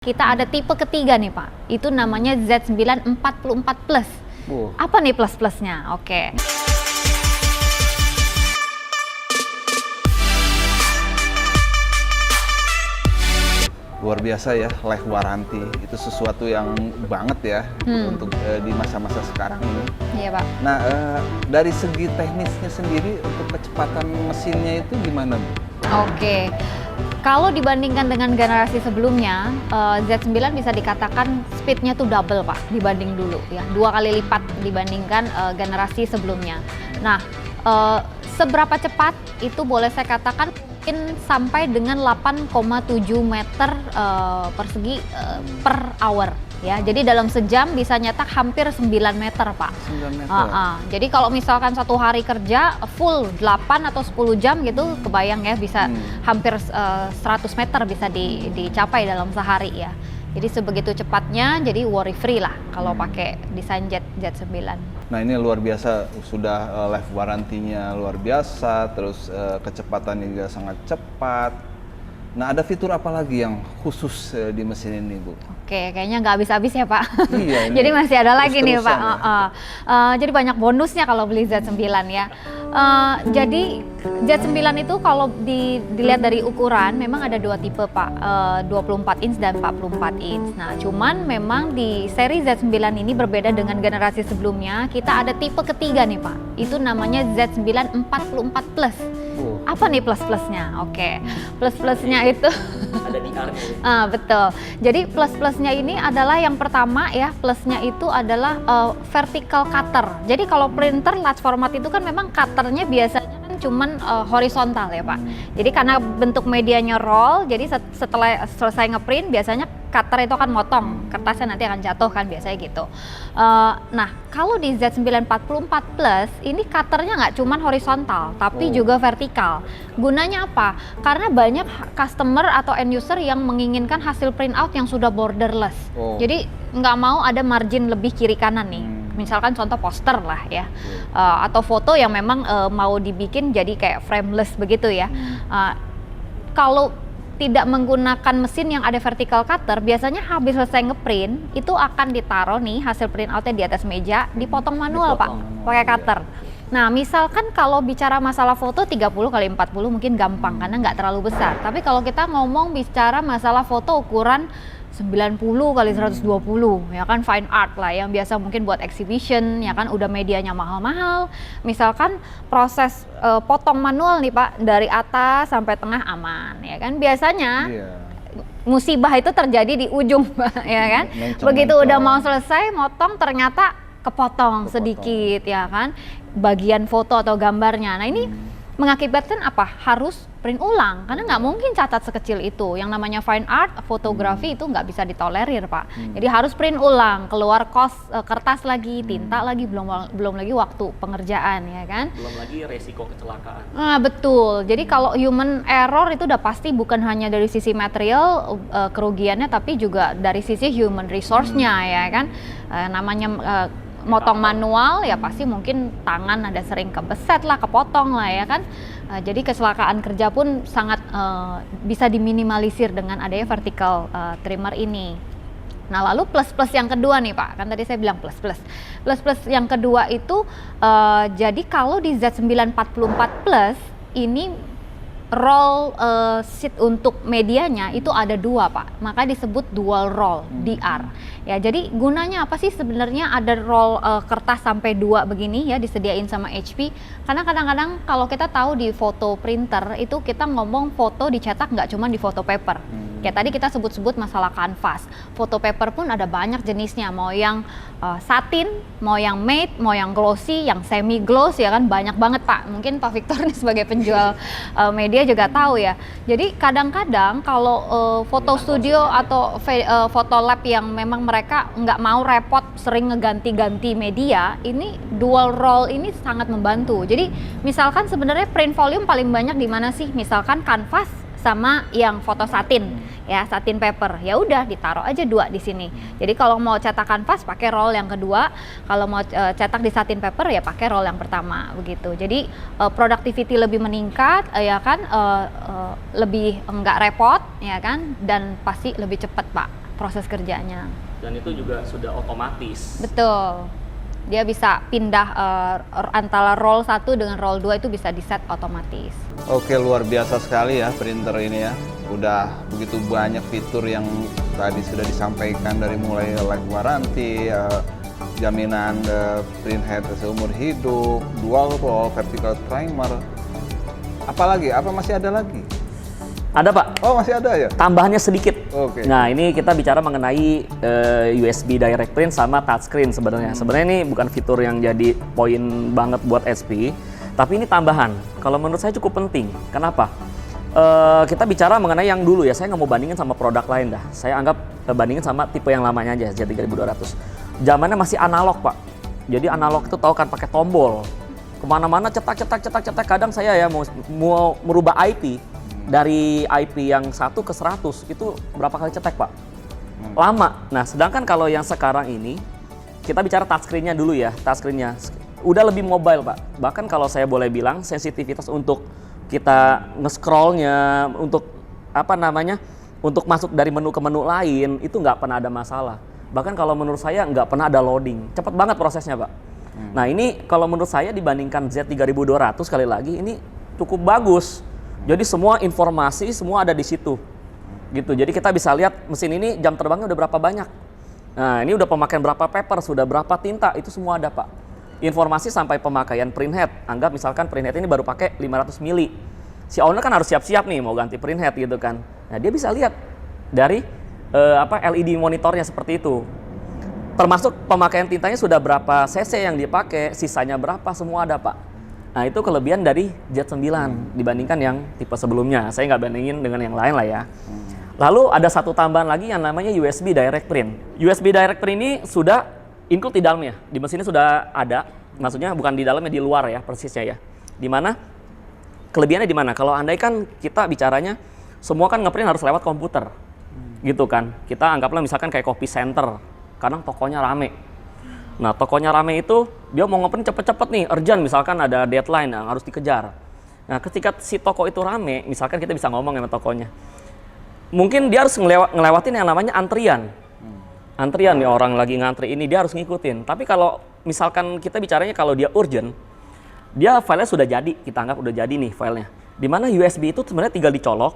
Kita ada tipe ketiga nih Pak, itu namanya Z9 44 Plus. Apa nih plus-plusnya? Oke. Luar biasa ya, life warranty itu sesuatu yang banget ya untuk di masa-masa sekarang ini. Iya Pak. Nah, dari segi teknisnya sendiri untuk kecepatan mesinnya itu gimana Bu? Oke. Kalau dibandingkan dengan generasi sebelumnya, Z9 bisa dikatakan speednya tuh double Pak dibanding dulu ya, 2 kali lipat dibandingkan generasi sebelumnya. Nah, seberapa cepat itu boleh saya katakan mungkin sampai dengan 8,7 meter persegi per hour ya. Jadi dalam sejam bisa nyetak hampir 9 meter Pak. 9 meter. Jadi kalau misalkan satu hari kerja full 8 atau 10 jam gitu, kebayang ya bisa hampir 100 meter bisa dicapai dalam sehari ya. Jadi sebegitu cepatnya, jadi worry free lah kalau pakai desain Z9. Nah ini luar biasa, sudah life warranty-nya luar biasa, terus kecepatannya juga sangat cepat. Nah ada fitur apa lagi yang khusus di mesin ini Bu? Oke, kayaknya nggak habis-habis ya Pak. Iya, Jadi masih ada lagi nih Pak. ya. Jadi banyak bonusnya kalau beli Z9 ya. Jadi Z9 itu kalau dilihat dari ukuran memang ada dua tipe Pak, 24 inch dan 44 inch. Nah cuman memang di seri Z9 ini berbeda dengan generasi sebelumnya, kita ada tipe ketiga nih Pak, itu namanya Z9 44 Plus. Apa nih plus-plusnya? Oke, plus-plusnya itu ada di R-nya. betul. Jadi plus-plusnya ini adalah yang pertama ya, plusnya itu adalah vertical cutter. Jadi kalau printer large format itu kan memang cutternya biasanya kan cuman horizontal ya Pak. Jadi karena bentuk medianya roll, jadi setelah selesai ngeprint biasanya cutter itu akan motong, kertasnya nanti akan jatuh kan biasanya gitu. Nah kalau di Z9 44 Plus ini cutternya nggak cuman horizontal tapi juga vertikal. Gunanya apa? Karena banyak customer atau end user yang menginginkan hasil print out yang sudah borderless. Jadi nggak mau ada margin lebih kiri kanan nih. Misalkan contoh poster lah ya, atau foto yang memang mau dibikin jadi kayak frameless begitu ya. Kalau tidak menggunakan mesin yang ada vertical cutter, biasanya habis selesai ngeprint itu akan ditaruh nih hasil print outnya di atas meja, dipotong manual Pak, pakai cutter. Nah misalkan kalau bicara masalah foto 30 kali 40 mungkin gampang karena nggak terlalu besar. Tapi kalau kita ngomong bicara masalah foto ukuran 90 kali 120 ya kan, fine art lah yang biasa mungkin buat exhibition ya kan, udah medianya mahal-mahal. Misalkan proses potong manual nih Pak dari atas sampai tengah aman ya kan, biasanya musibah itu terjadi di ujung Pak ya kan. Begitu udah mau selesai motong ternyata kepotong sedikit ya kan bagian foto atau gambarnya. Nah ini mengakibatkan apa? Harus print ulang karena nggak mungkin catat sekecil itu. Yang namanya fine art, fotografi itu nggak bisa ditolerir Pak. Jadi harus print ulang, keluar kertas lagi, tinta lagi, belum lagi waktu pengerjaan ya kan. Belum lagi resiko kecelakaan. Nah betul. Jadi kalau human error itu udah pasti bukan hanya dari sisi material kerugiannya, tapi juga dari sisi human resource-nya ya kan. Namanya motong manual ya pasti mungkin tangan ada sering kebeset lah, kepotong lah ya kan. Jadi kecelakaan kerja pun sangat bisa diminimalisir dengan adanya vertical trimmer ini. Nah lalu plus-plus yang kedua nih Pak, kan tadi saya bilang plus-plus yang kedua itu jadi kalau di Z9 44 Plus ini roll sheet untuk medianya itu ada dua Pak, maka disebut dual roll DR ya. Jadi gunanya apa sih sebenarnya ada roll kertas sampai 2 begini ya disediain sama HP, karena kadang-kadang kalau kita tahu di foto printer itu kita ngomong foto dicetak nggak cuma di foto paper. Kayak tadi kita sebut-sebut masalah kanvas, foto paper pun ada banyak jenisnya, mau yang satin, mau yang matte, mau yang glossy, yang semi gloss ya kan, banyak banget Pak. Mungkin Pak Victor nih sebagai penjual media juga tahu ya. Jadi kadang-kadang kalau foto studio atau foto lab yang memang mereka nggak mau repot sering ngeganti-ganti media, ini dual roll ini sangat membantu. Jadi misalkan sebenarnya print volume paling banyak di mana sih? Misalkan kanvas sama yang foto satin ya, satin paper, ya udah ditaruh aja 2 di sini. Jadi kalau mau cetak kanvas pakai roll yang kedua, kalau mau cetak di satin paper ya pakai roll yang pertama begitu. Jadi productivity lebih meningkat ya kan, lebih enggak repot ya kan, dan pasti lebih cepat Pak proses kerjanya. Dan itu juga sudah otomatis. Betul. Dia bisa pindah antara roll 1 dengan roll 2 itu bisa di-set otomatis. Oke, luar biasa sekali ya printer ini ya. Udah begitu banyak fitur yang tadi sudah disampaikan, dari mulai life warranty, jaminan printhead seumur hidup, dual roll, vertical primer. Apalagi? Apa masih ada lagi? Ada Pak. Oh, masih ada ya? Tambahannya sedikit. Oke. Nah, ini kita bicara mengenai USB Direct Print sama touchscreen sebenarnya. Sebenarnya ini bukan fitur yang jadi poin banget buat SP, tapi ini tambahan. Kalau menurut saya cukup penting. Kenapa? Kita bicara mengenai yang dulu ya. Saya nggak mau bandingin sama produk lain dah. Saya anggap bandingin sama tipe yang lamanya aja, Z3200. Zamannya masih analog Pak. Jadi analog itu tahu kan pakai tombol. Kemana-mana cetak. Kadang saya ya mau merubah IP. Dari IP yang 1 ke 100 itu berapa kali cetek Pak? Lama. Nah sedangkan kalau yang sekarang ini kita bicara touchscreen-nya dulu ya. Touchscreen-nya udah lebih mobile Pak. Bahkan kalau saya boleh bilang sensitivitas untuk kita nge-scroll-nya, untuk apa namanya, untuk masuk dari menu ke menu lain itu nggak pernah ada masalah. Bahkan kalau menurut saya nggak pernah ada loading. Cepet banget prosesnya Pak. Nah ini kalau menurut saya dibandingkan Z3200 sekali lagi ini cukup bagus. Jadi semua informasi semua ada di situ, gitu. Jadi kita bisa lihat mesin ini jam terbangnya udah berapa banyak. Nah ini udah pemakaian berapa paper, sudah berapa tinta, itu semua ada Pak. Informasi sampai pemakaian printhead. Anggap misalkan printhead ini baru pakai 500 mili. Si owner kan harus siap-siap nih mau ganti printhead gitu kan. Nah dia bisa lihat dari LED monitornya seperti itu. Termasuk pemakaian tintanya sudah berapa cc yang dipakai, sisanya berapa, semua ada Pak. Nah itu kelebihan dari Z9 dibandingkan yang tipe sebelumnya. Saya nggak bandingin dengan yang lain lah ya. Lalu ada satu tambahan lagi yang namanya USB Direct Print. USB Direct Print ini sudah include di dalamnya. Di mesin ini sudah ada. Maksudnya bukan di dalamnya, di luar ya persisnya ya. Dimana kelebihannya di mana? Kalau andai kan kita bicaranya semua kan ngeprint harus lewat komputer. Gitu kan. Kita anggaplah misalkan kayak copy center. Kadang tokonya rame. Nah tokonya rame itu dia mau ngeprint cepet-cepet nih, urgent misalkan ada deadline yang harus dikejar. Nah ketika si toko itu rame, misalkan kita bisa ngomong sama tokonya, mungkin dia harus ngelewatin yang namanya antrian. Antrian nih, orang lagi ngantri ini dia harus ngikutin. Tapi kalau misalkan kita bicaranya kalau dia urgent, dia filenya sudah jadi, kita anggap udah jadi nih filenya. Dimana USB itu sebenarnya tinggal dicolok,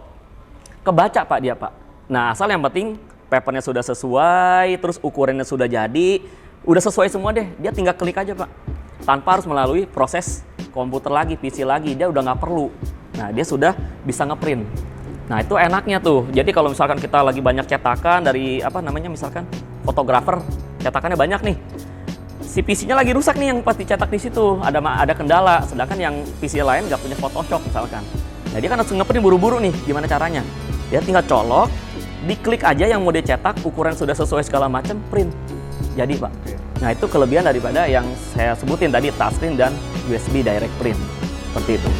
kebaca Pak dia Pak. Nah asal yang penting papernya sudah sesuai, terus ukurannya sudah jadi, udah sesuai semua deh, dia tinggal klik aja Pak. Tanpa harus melalui proses komputer lagi, PC lagi, dia udah nggak perlu. Nah dia sudah bisa ngeprint. Nah itu enaknya tuh. Jadi kalau misalkan kita lagi banyak cetakan dari apa namanya misalkan fotografer, cetakannya banyak nih. Si PC-nya lagi rusak nih yang pasti cetak di situ, ada kendala. Sedangkan yang PC lain nggak punya Photoshop misalkan. Nah dia kan harus ngeprint buru-buru nih, gimana caranya? Dia tinggal colok, diklik aja yang mau dicetak, ukuran sudah sesuai segala macam, print. Jadi Pak. Nah itu kelebihan daripada yang saya sebutin tadi, touchscreen dan USB Direct Print. Seperti itu.